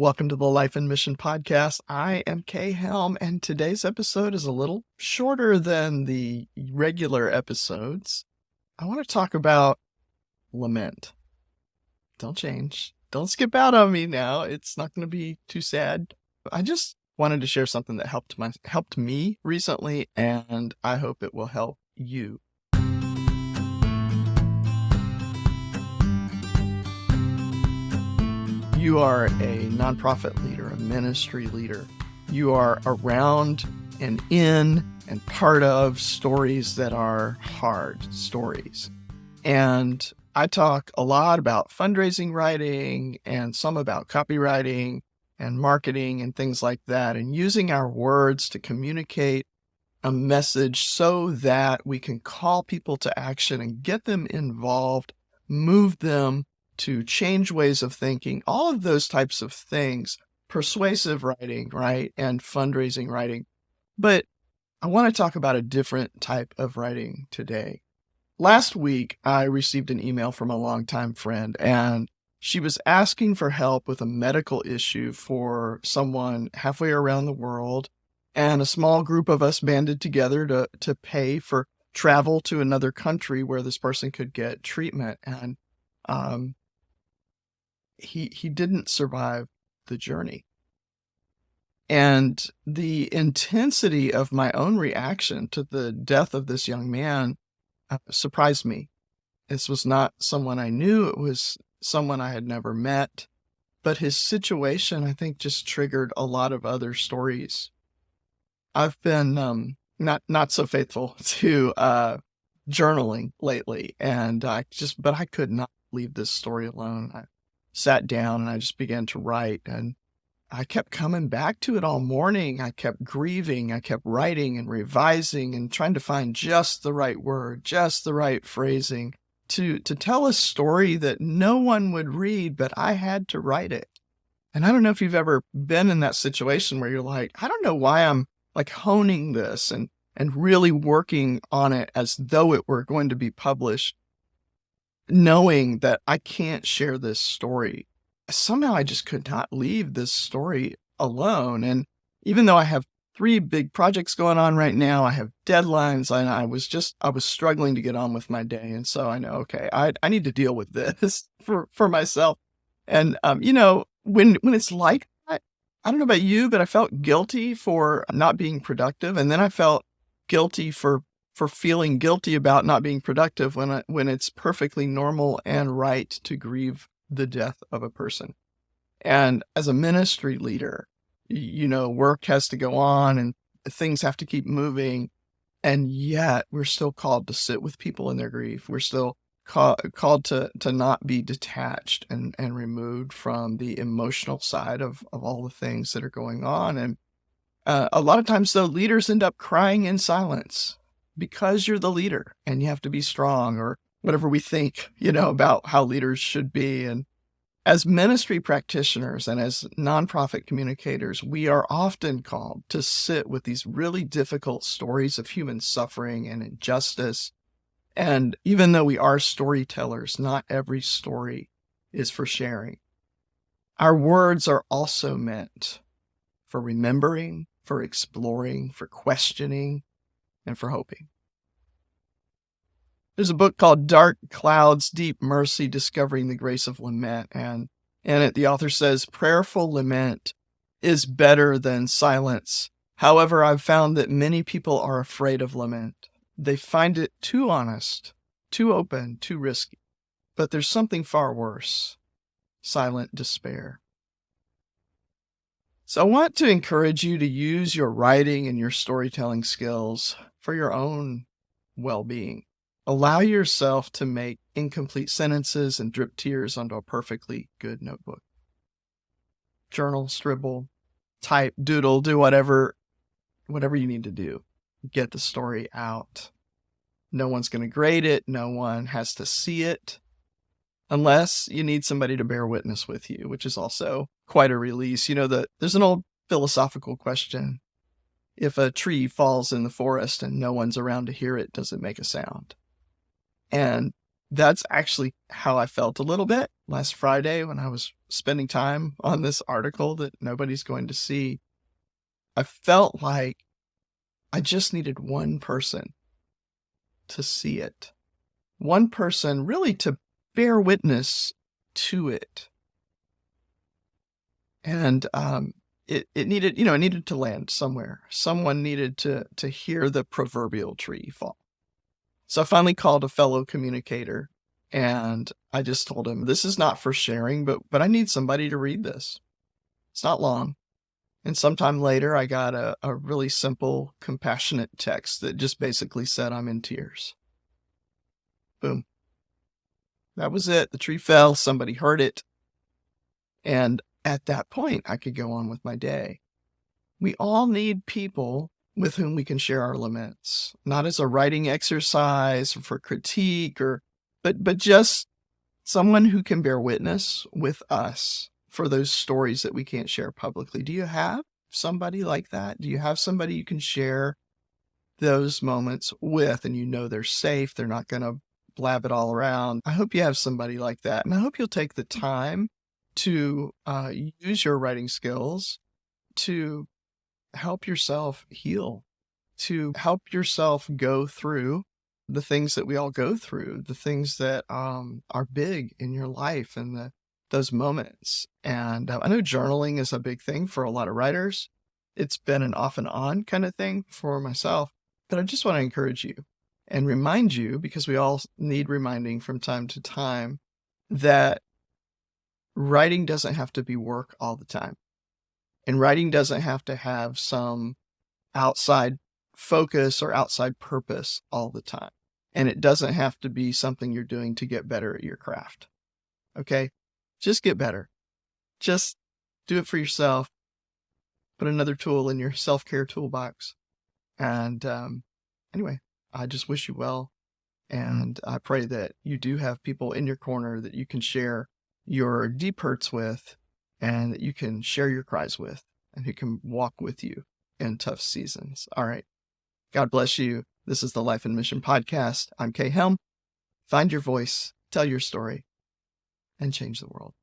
Welcome to the Life and Mission Podcast. I am Kay Helm, and today's episode is a little shorter than the regular episodes. I want to talk about lament. Don't change. Don't skip out on me now. It's not going to be too sad. I just wanted to share something that helped me recently, and I hope it will help you. You are a nonprofit leader, a ministry leader. You are around and in and part of stories that are hard stories. And I talk a lot about fundraising writing and some about copywriting and marketing and things like that, and using our words to communicate a message so that we can call people to action and get them involved, move them to change ways of thinking, all of those types of things, persuasive writing, right, and fundraising writing. But I want to talk about a different type of writing today. Last week, I received an email from a longtime friend, and she was asking for help with a medical issue for someone halfway around the world, and a small group of us banded together to pay for travel to another country where this person could get treatment. And he didn't survive the journey. And the intensity of my own reaction to the death of this young man surprised me. This was not someone I knew. It was someone I had never met. But his situation, I think, just triggered a lot of other stories. I've been not so faithful to journaling lately, and but I could not leave this story alone. I sat down and I just began to write, and I kept coming back to it all morning. I kept grieving. I kept writing and revising and trying to find just the right word, just the right phrasing to tell a story that no one would read, but I had to write it. And I don't know if you've ever been in that situation where you're like, I don't know why I'm like honing this and really working on it as though it were going to be published, knowing that I can't share this story. Somehow I just could not leave this story alone. And even though I have 3 big projects going on right now, I have deadlines, and I was struggling to get on with my day. And so I know, okay, I need to deal with this for myself. And, when it's like that, I don't know about you, but I felt guilty for not being productive. And then I felt guilty for feeling guilty about not being productive when it's perfectly normal and right to grieve the death of a person. And as a ministry leader, work has to go on and things have to keep moving. And yet we're still called to sit with people in their grief. We're still called to not be detached and removed from the emotional side of all the things that are going on. And a lot of times, though, leaders end up crying in silence because you're the leader and you have to be strong, or whatever we think, about how leaders should be. And as ministry practitioners and as nonprofit communicators, we are often called to sit with these really difficult stories of human suffering and injustice. And even though we are storytellers, not every story is for sharing. Our words are also meant for remembering, for exploring, for questioning, and for hoping. There's a book called Dark Clouds, Deep Mercy, Discovering the Grace of Lament. And in it, the author says, prayerful lament is better than silence. However, I've found that many people are afraid of lament. They find it too honest, too open, too risky. But there's something far worse, silent despair. So I want to encourage you to use your writing and your storytelling skills for your own well-being. Allow yourself to make incomplete sentences and drip tears onto a perfectly good notebook. Journal, scribble, type, doodle, do whatever you need to do. Get the story out. No one's going to grade it. No one has to see it, unless you need somebody to bear witness with you, which is also quite a release. There's an old philosophical question. If a tree falls in the forest and no one's around to hear it, does it make a sound? And that's actually how I felt a little bit last Friday when I was spending time on this article that nobody's going to see, I felt like I just needed one person to see it. One person really to bear witness to it. And it needed, it needed to land somewhere. Someone needed to hear the proverbial tree fall. So I finally called a fellow communicator and I just told him, this is not for sharing, but I need somebody to read this. It's not long. And sometime later, I got a really simple, compassionate text that just basically said, I'm in tears. Boom. That was it. The tree fell. Somebody heard it. And at that point, I could go on with my day. We all need people with whom we can share our laments, not as a writing exercise or for critique but just someone who can bear witness with us for those stories that we can't share publicly. Do you have somebody like that? Do you have somebody you can share those moments with and they're safe? They're not going to blab it all around. I hope you have somebody like that. And I hope you'll take the time to use your writing skills to help yourself heal, to help yourself go through the things that we all go through, the things that are big in your life and those moments. And I know journaling is a big thing for a lot of writers. It's been an off and on kind of thing for myself, but I just want to encourage you and remind you, because we all need reminding from time to time, that writing doesn't have to be work all the time. And writing doesn't have to have some outside focus or outside purpose all the time. And it doesn't have to be something you're doing to get better at your craft. Okay? Just get better. Just do it for yourself. Put another tool in your self-care toolbox. And anyway, I just wish you well. And I pray that you do have people in your corner that you can share your deep hurts with and that you can share your cries with and who can walk with you in tough seasons. All right. God bless you. This is the Life and Mission Podcast. I'm Kay Helm. Find your voice, tell your story, and change the world.